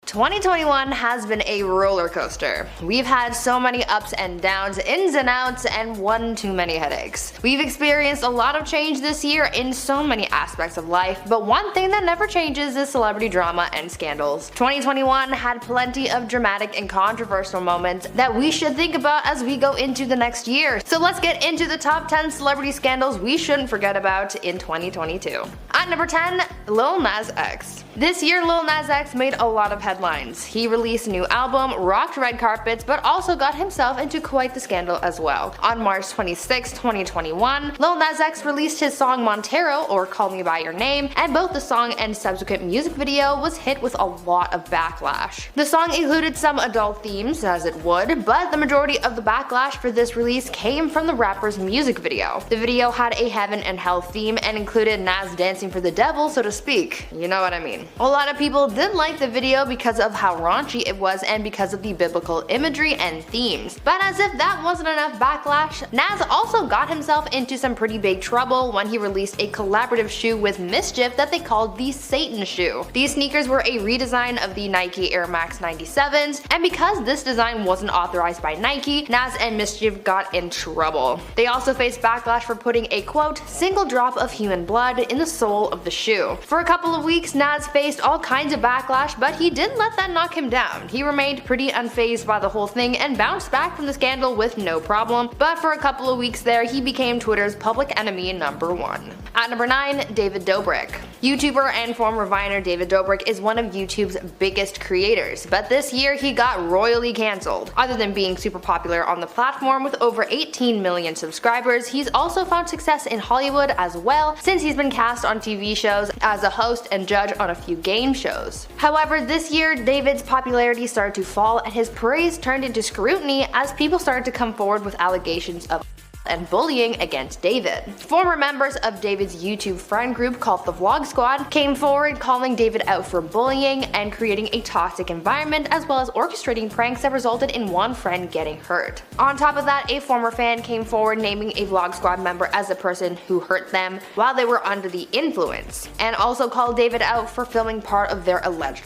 2021 has been a roller coaster. We've had so many ups and downs, ins and outs, and one too many headaches. We've experienced a lot of change this year in so many aspects of life, but one thing that never changes is celebrity drama and scandals. 2021 had plenty of dramatic and controversial moments that we should think about as we go into the next year. So let's get into the top 10 celebrity scandals we shouldn't forget about in 2022. At number 10, Lil Nas X. This year, Lil Nas X made a lot of headlines. He released a new album, rocked red carpets, but also got himself into quite the scandal as well. On March 26, 2021, Lil Nas X released his song Montero, or Call Me By Your Name, and both the song and subsequent music video was hit with a lot of backlash. The song included some adult themes, as it would, but the majority of the backlash for this release came from the rapper's music video. The video had a heaven and hell theme and included Nas dancing for the devil, so to speak. You know what I mean. A lot of people didn't like the video because of how raunchy it was and because of the biblical imagery and themes. But as if that wasn't enough backlash, Nas also got himself into some pretty big trouble when he released a collaborative shoe with Mischief that they called the Satan shoe. These sneakers were a redesign of the Nike Air Max 97s, and because this design wasn't authorized by Nike, Nas and Mischief got in trouble. They also faced backlash for putting a quote, single drop of human blood in the sole of the shoe. For a couple of weeks, Nas faced all kinds of backlash, but he didn't let that knock him down. He remained pretty unfazed by the whole thing and bounced back from the scandal with no problem, but for a couple of weeks there, he became Twitter's public enemy number 1. At number 9, David Dobrik. YouTuber and former Viner David Dobrik is one of YouTube's biggest creators, but this year he got royally cancelled. Other than being super popular on the platform with over 18 million subscribers, he's also found success in Hollywood as well, since he's been cast on TV shows as a host and judge on a few game shows. However, this year David's popularity started to fall and his praise turned into scrutiny as people started to come forward with allegations of and bullying against David. Former members of David's YouTube friend group called the Vlog Squad came forward calling David out for bullying and creating a toxic environment, as well as orchestrating pranks that resulted in one friend getting hurt. On top of that, a former fan came forward naming a Vlog Squad member as the person who hurt them while they were under the influence, and also called David out for filming part of their alleged.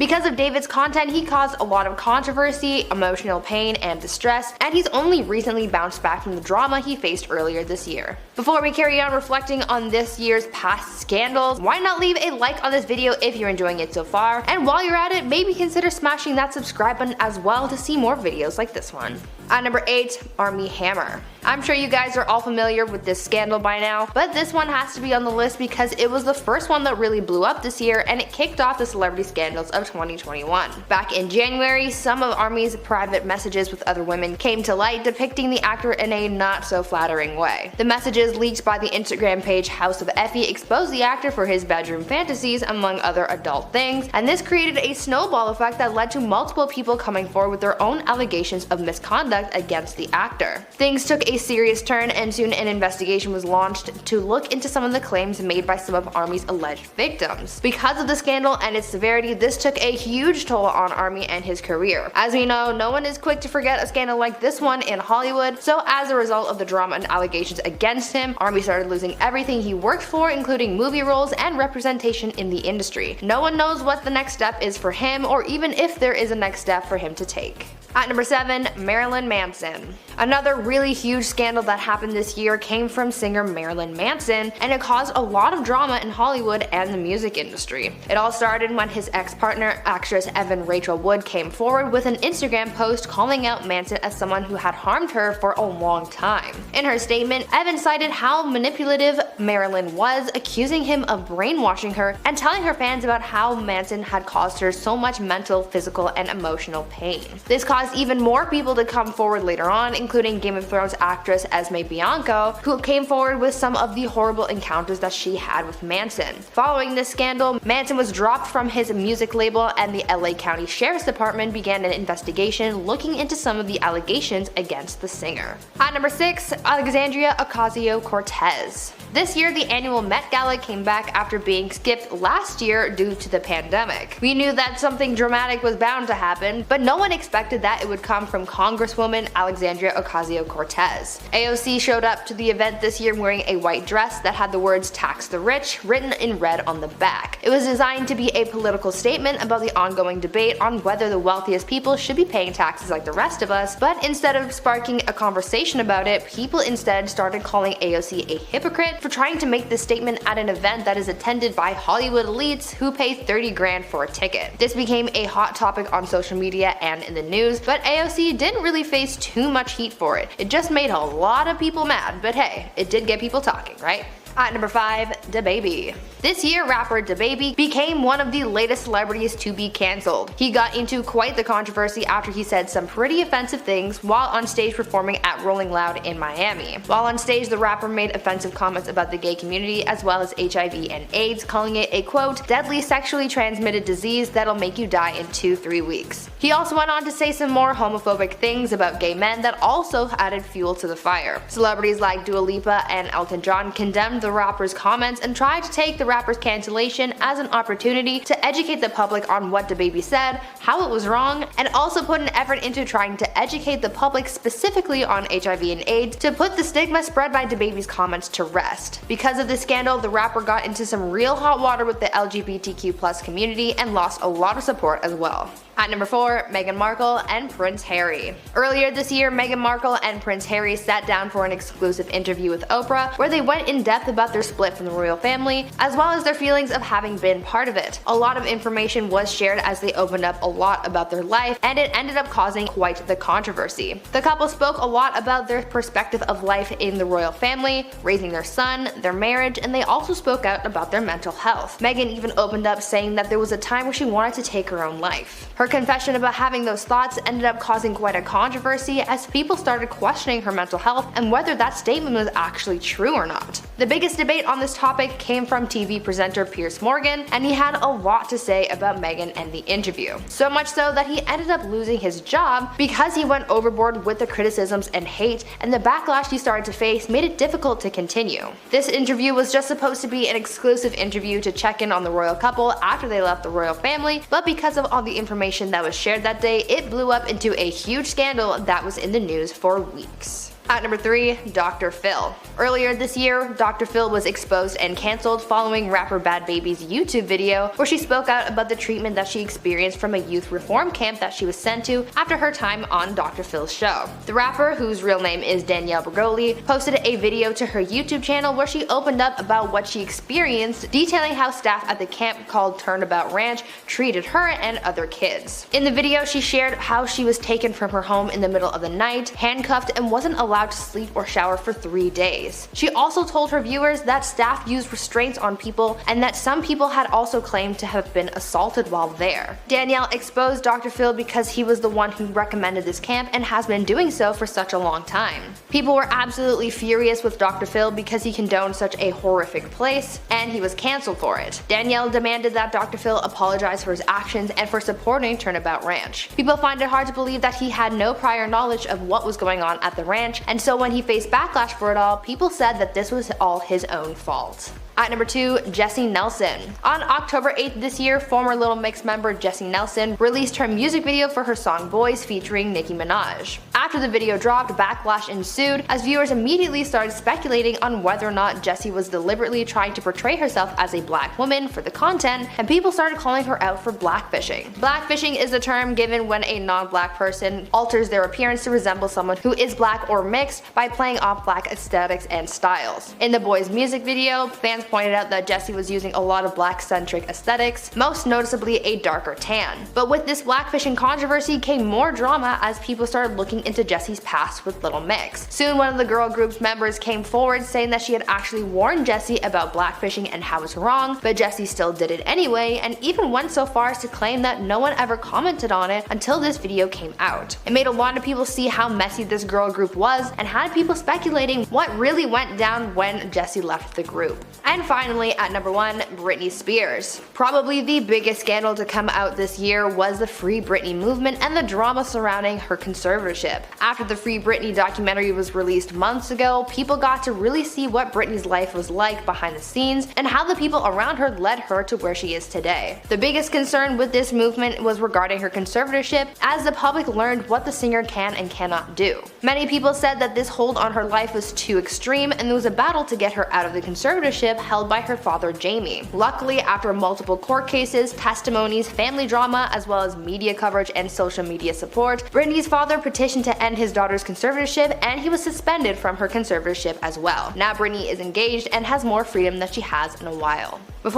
Because of David's content, he caused a lot of controversy, emotional pain, and distress, and he's only recently bounced back from the drama he faced earlier this year. Before we carry on reflecting on this year's past scandals, why not leave a like on this video if you're enjoying it so far, and while you're at it, maybe consider smashing that subscribe button as well to see more videos like this one. At number 8, Armie Hammer. I'm sure you guys are all familiar with this scandal by now, but this one has to be on the list because it was the first one that really blew up this year and it kicked off the celebrity scandals of 2021. Back in January, some of Armie's private messages with other women came to light, depicting the actor in a not so flattering way. The messages leaked by the Instagram page House of Effie exposed the actor for his bedroom fantasies, among other adult things, and this created a snowball effect that led to multiple people coming forward with their own allegations of misconduct against the actor. Things took a serious turn and soon an investigation was launched to look into some of the claims made by some of Armie's alleged victims. Because of the scandal and its severity, this took a huge toll on Armie and his career. As we know, no one is quick to forget a scandal like this one in Hollywood, so as a result of the drama and allegations against him, Armie started losing everything he worked for, including movie roles and representation in the industry. No one knows what the next step is for him, or even if there is a next step for him to take. At number 7, Marilyn Manson. Another really huge scandal that happened this year came from singer Marilyn Manson, and it caused a lot of drama in Hollywood and the music industry. It all started when his ex-partner, actress Evan Rachel Wood, came forward with an Instagram post calling out Manson as someone who had harmed her for a long time. In her statement, Evan cited how manipulative Marilyn was, accusing him of brainwashing her and telling her fans about how Manson had caused her so much mental, physical, and emotional pain. This caused even more people to come forward later on, including Game of Thrones actress Esme Bianco, who came forward with some of the horrible encounters that she had with Manson. Following this scandal, Manson was dropped from his music label and the LA County Sheriff's Department began an investigation looking into some of the allegations against the singer. At number 6, Alexandria Ocasio-Cortez. This year, the annual Met Gala came back after being skipped last year due to the pandemic. We knew that something dramatic was bound to happen, but no one expected that that it would come from Congresswoman Alexandria Ocasio-Cortez. AOC showed up to the event this year wearing a white dress that had the words "Tax the Rich" written in red on the back. It was designed to be a political statement about the ongoing debate on whether the wealthiest people should be paying taxes like the rest of us, but instead of sparking a conversation about it, people instead started calling AOC a hypocrite for trying to make this statement at an event that is attended by Hollywood elites who pay 30 grand for a ticket. This became a hot topic on social media and in the news, but AOC didn't really face too much heat for it. It just made a lot of people mad, but hey, it did get people talking, right? At number 5, DaBaby. This year, rapper DaBaby became one of the latest celebrities to be cancelled. He got into quite the controversy after he said some pretty offensive things while on stage performing at Rolling Loud in Miami. While on stage, the rapper made offensive comments about the gay community as well as HIV and AIDS, calling it a quote, "deadly sexually transmitted disease that'll make you die in 2-3 weeks." He also went on to say some more homophobic things about gay men that also added fuel to the fire. Celebrities like Dua Lipa and Elton John condemned the rapper's comments and tried to take the rapper's cancellation as an opportunity to educate the public on what DaBaby said, how it was wrong, and also put an effort into trying to educate the public specifically on HIV and AIDS to put the stigma spread by DaBaby's comments to rest. Because of this scandal, the rapper got into some real hot water with the LGBTQ+ community and lost a lot of support as well. At number 4, Meghan Markle and Prince Harry. Earlier this year, Meghan Markle and Prince Harry sat down for an exclusive interview with Oprah where they went in depth about their split from the royal family, as well as their feelings of having been part of it. A lot of information was shared as they opened up a lot about their life, and it ended up causing quite the controversy. The couple spoke a lot about their perspective of life in the royal family, raising their son, their marriage, and they also spoke out about their mental health. Meghan even opened up saying that there was a time where she wanted to take her own life. Her confession about having those thoughts ended up causing quite a controversy as people started questioning her mental health and whether that statement was actually true or not. The biggest debate on this topic came from TV presenter Piers Morgan, and he had a lot to say about Meghan and the interview. So much so that he ended up losing his job because he went overboard with the criticisms and hate, and the backlash he started to face made it difficult to continue. This interview was just supposed to be an exclusive interview to check in on the royal couple after they left the royal family, but because of all the information that was shared that day, it blew up into a huge scandal that was in the news for weeks. At number 3, Dr. Phil. Earlier this year, Dr. Phil was exposed and cancelled following rapper Bhad Bhabie's YouTube video where she spoke out about the treatment that she experienced from a youth reform camp that she was sent to after her time on Dr. Phil's show. The rapper, whose real name is Danielle Bregoli, posted a video to her YouTube channel where she opened up about what she experienced, detailing how staff at the camp called Turnabout Ranch treated her and other kids. In the video, she shared how she was taken from her home in the middle of the night, handcuffed, and wasn't allowed to sleep or shower for 3 days. She also told her viewers that staff used restraints on people and that some people had also claimed to have been assaulted while there. Danielle exposed Dr. Phil because he was the one who recommended this camp and has been doing so for such a long time. People were absolutely furious with Dr. Phil because he condoned such a horrific place, and he was cancelled for it. Danielle demanded that Dr. Phil apologize for his actions and for supporting Turnabout Ranch. People find it hard to believe that he had no prior knowledge of what was going on at the ranch, and so when he faced backlash for it all, people said that this was all his own fault. At number 2, Jessie Nelson. On October 8th this year, former Little Mix member Jessie Nelson released her music video for her song Boys featuring Nicki Minaj. After the video dropped, backlash ensued as viewers immediately started speculating on whether or not Jessie was deliberately trying to portray herself as a black woman for the content, and people started calling her out for blackfishing. Blackfishing is the term given when a non-black person alters their appearance to resemble someone who is black or mixed by playing off black aesthetics and styles. In the Boys music video, fans pointed out that Jessie was using a lot of black-centric aesthetics, most noticeably a darker tan. But with this blackfishing controversy came more drama as people started looking into Jessie's past with Little Mix. Soon one of the girl group's members came forward saying that she had actually warned Jessie about blackfishing and how it's wrong, but Jessie still did it anyway, and even went so far as to claim that no one ever commented on it until this video came out. It made a lot of people see how messy this girl group was and had people speculating what really went down when Jessie left the group. And finally, at number 1, Britney Spears. Probably the biggest scandal to come out this year was the Free Britney movement and the drama surrounding her conservatorship. After the Free Britney documentary was released months ago, people got to really see what Britney's life was like behind the scenes and how the people around her led her to where she is today. The biggest concern with this movement was regarding her conservatorship, as the public learned what the singer can and cannot do. Many people said that this hold on her life was too extreme and there was a battle to get her out of the conservatorship held by her father Jamie. Luckily, after multiple court cases, testimonies, family drama, as well as media coverage and social media support, Britney's father petitioned to end his daughter's conservatorship and he was suspended from her conservatorship as well. Now Britney is engaged and has more freedom than she has in a while.